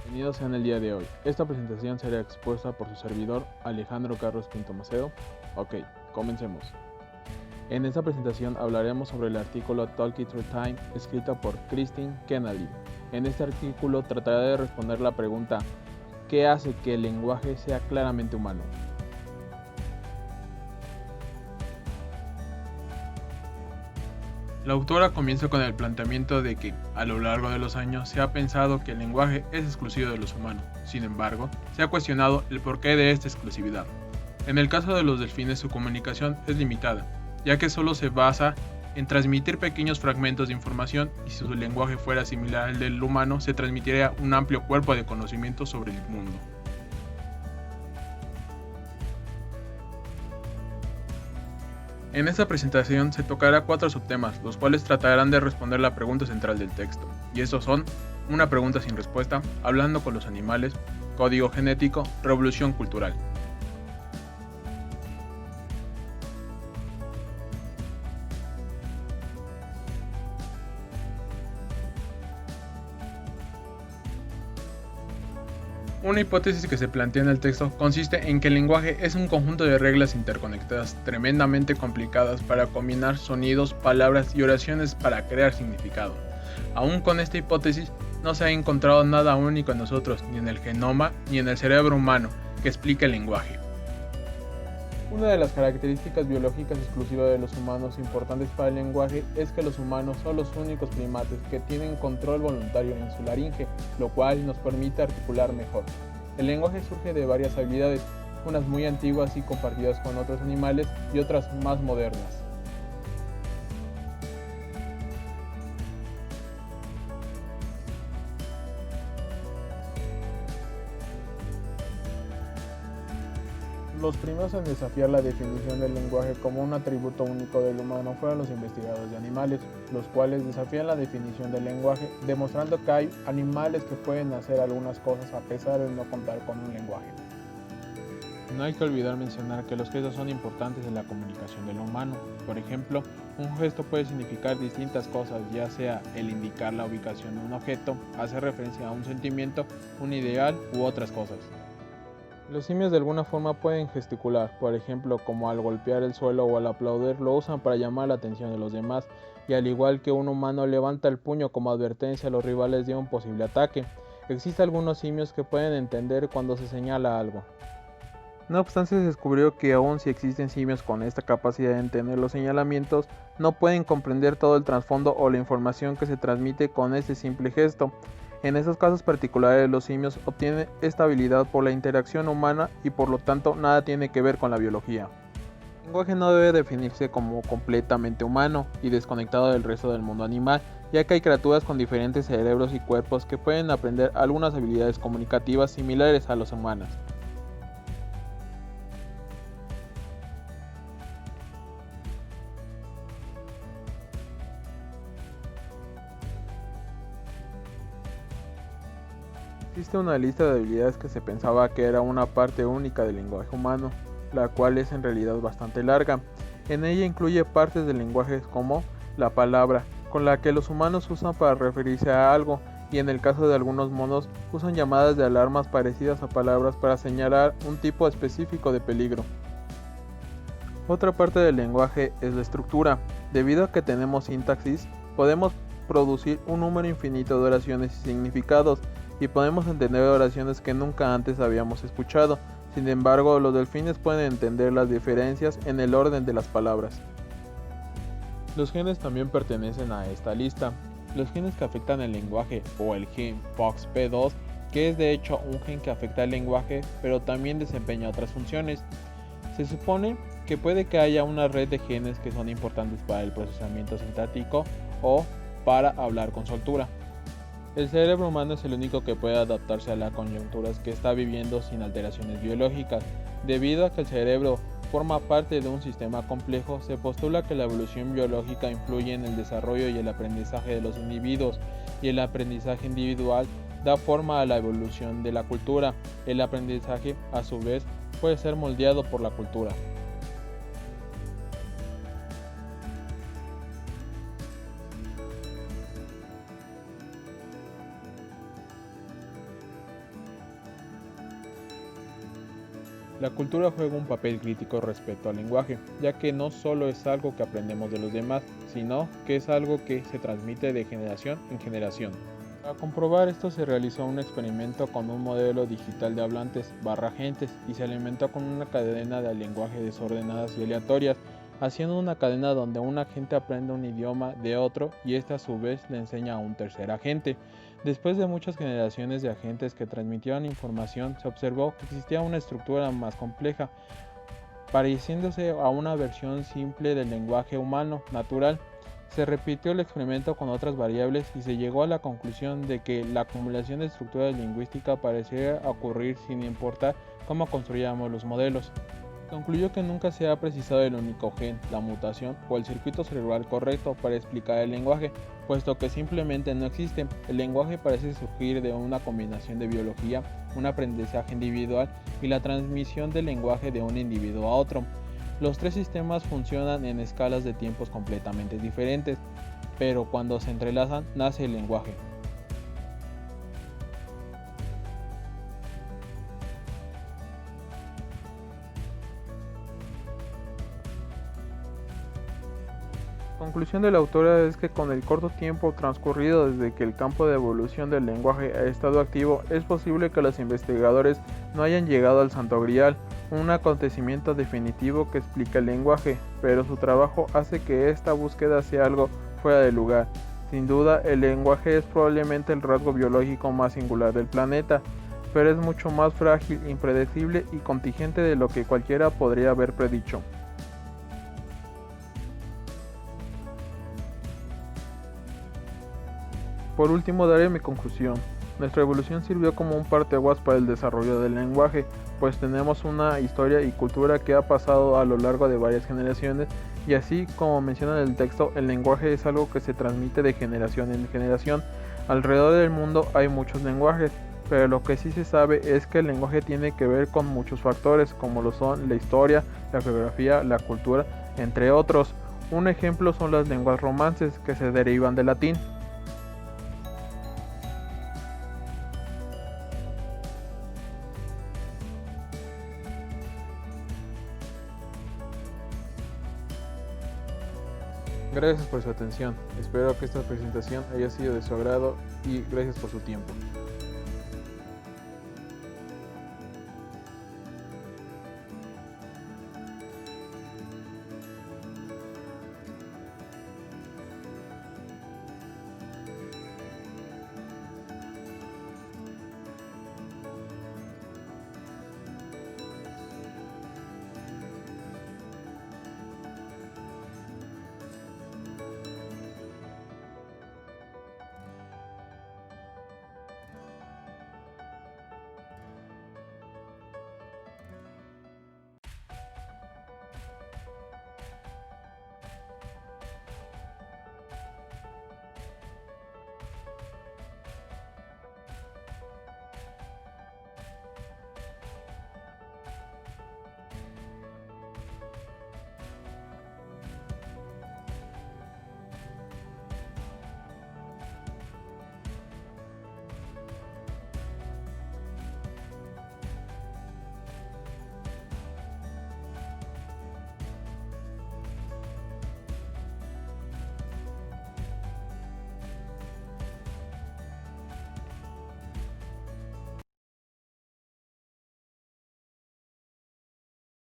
Bienvenidos en el día de hoy. Esta presentación será expuesta por su servidor Alejandro Carlos Pinto Macedo. Ok, comencemos. En esta presentación hablaremos sobre el artículo Talk It Through Time escrito por Christine Kennedy. En este artículo tratará de responder la pregunta ¿qué hace que el lenguaje sea claramente humano? La autora comienza con el planteamiento de que, a lo largo de los años, se ha pensado que el lenguaje es exclusivo de los humanos. Sin embargo, se ha cuestionado el porqué de esta exclusividad. En el caso de los delfines, su comunicación es limitada, ya que solo se basa en transmitir pequeños fragmentos de información y si su lenguaje fuera similar al del humano, se transmitiría un amplio cuerpo de conocimiento sobre el mundo. En esta presentación se tocará 4 subtemas, los cuales tratarán de responder la pregunta central del texto, y estos son: una pregunta sin respuesta, hablando con los animales, código genético, revolución cultural. Una hipótesis que se plantea en el texto consiste en que el lenguaje es un conjunto de reglas interconectadas tremendamente complicadas para combinar sonidos, palabras y oraciones para crear significado. Aún con esta hipótesis, no se ha encontrado nada único en nosotros, ni en el genoma, ni en el cerebro humano, que explique el lenguaje. Una de las características biológicas exclusivas de los humanos importantes para el lenguaje es que los humanos son los únicos primates que tienen control voluntario en su laringe, lo cual nos permite articular mejor. El lenguaje surge de varias habilidades, unas muy antiguas y compartidas con otros animales y otras más modernas. Los primeros en desafiar la definición del lenguaje como un atributo único del humano fueron los investigadores de animales, los cuales desafían la definición del lenguaje, demostrando que hay animales que pueden hacer algunas cosas a pesar de no contar con un lenguaje. No hay que olvidar mencionar que los gestos son importantes en la comunicación del humano. Por ejemplo, un gesto puede significar distintas cosas, ya sea el indicar la ubicación de un objeto, hacer referencia a un sentimiento, un ideal u otras cosas. Los simios de alguna forma pueden gesticular, por ejemplo, como al golpear el suelo o al aplaudir, lo usan para llamar la atención de los demás, y al igual que un humano levanta el puño como advertencia a los rivales de un posible ataque. Existen algunos simios que pueden entender cuando se señala algo. No obstante, se descubrió que aun si existen simios con esta capacidad de entender los señalamientos, no pueden comprender todo el trasfondo o la información que se transmite con este simple gesto. En estos casos particulares, los simios obtienen esta habilidad por la interacción humana y por lo tanto nada tiene que ver con la biología. El lenguaje no debe definirse como completamente humano y desconectado del resto del mundo animal, ya que hay criaturas con diferentes cerebros y cuerpos que pueden aprender algunas habilidades comunicativas similares a las humanas. Existe una lista de habilidades que se pensaba que era una parte única del lenguaje humano, la cual es en realidad bastante larga. En ella incluye partes del lenguaje como la palabra, con la que los humanos usan para referirse a algo, y en el caso de algunos monos usan llamadas de alarmas parecidas a palabras para señalar un tipo específico de peligro. Otra parte del lenguaje es la estructura. Debido a que tenemos sintaxis, podemos producir un número infinito de oraciones y significados, y podemos entender oraciones que nunca antes habíamos escuchado. Sin embargo, los delfines pueden entender las diferencias en el orden de las palabras. Los genes también pertenecen a esta lista. Los genes que afectan el lenguaje, o el gen FOXP2, que es de hecho un gen que afecta el lenguaje, pero también desempeña otras funciones. Se supone que puede que haya una red de genes que son importantes para el procesamiento sintáctico o para hablar con soltura. El cerebro humano es el único que puede adaptarse a las coyunturas que está viviendo sin alteraciones biológicas. Debido a que el cerebro forma parte de un sistema complejo, se postula que la evolución biológica influye en el desarrollo y el aprendizaje de los individuos, y el aprendizaje individual da forma a la evolución de la cultura. El aprendizaje, a su vez, puede ser moldeado por la cultura. La cultura juega un papel crítico respecto al lenguaje, ya que no solo es algo que aprendemos de los demás, sino que es algo que se transmite de generación en generación. Para comprobar esto se realizó un experimento con un modelo digital de hablantes /gentes y se alimentó con una cadena de lenguaje desordenadas y aleatorias, haciendo una cadena donde un agente aprende un idioma de otro y este a su vez le enseña a un tercer agente. Después de muchas generaciones de agentes que transmitieron información, se observó que existía una estructura más compleja, pareciéndose a una versión simple del lenguaje humano natural. Se repitió el experimento con otras variables y se llegó a la conclusión de que la acumulación de estructuras lingüísticas parecía ocurrir sin importar cómo construíamos los modelos. Concluyó que nunca se ha precisado el único gen, la mutación o el circuito cerebral correcto para explicar el lenguaje, puesto que simplemente no existe. El lenguaje parece surgir de una combinación de biología, un aprendizaje individual y la transmisión del lenguaje de un individuo a otro. Los tres sistemas funcionan en escalas de tiempos completamente diferentes, pero cuando se entrelazan nace el lenguaje. La conclusión de la autora es que con el corto tiempo transcurrido desde que el campo de evolución del lenguaje ha estado activo, es posible que los investigadores no hayan llegado al Santo Grial, un acontecimiento definitivo que explica el lenguaje, pero su trabajo hace que esta búsqueda sea algo fuera de lugar. Sin duda, el lenguaje es probablemente el rasgo biológico más singular del planeta, pero es mucho más frágil, impredecible y contingente de lo que cualquiera podría haber predicho. Por último, daré mi conclusión. Nuestra evolución sirvió como un parteaguas para el desarrollo del lenguaje, pues tenemos una historia y cultura que ha pasado a lo largo de varias generaciones, y así como menciona en el texto, el lenguaje es algo que se transmite de generación en generación. Alrededor del mundo hay muchos lenguajes, pero lo que sí se sabe es que el lenguaje tiene que ver con muchos factores, como lo son la historia, la geografía, la cultura, entre otros. Un ejemplo son las lenguas romances, que se derivan del latín. Gracias por su atención, espero que esta presentación haya sido de su agrado y gracias por su tiempo.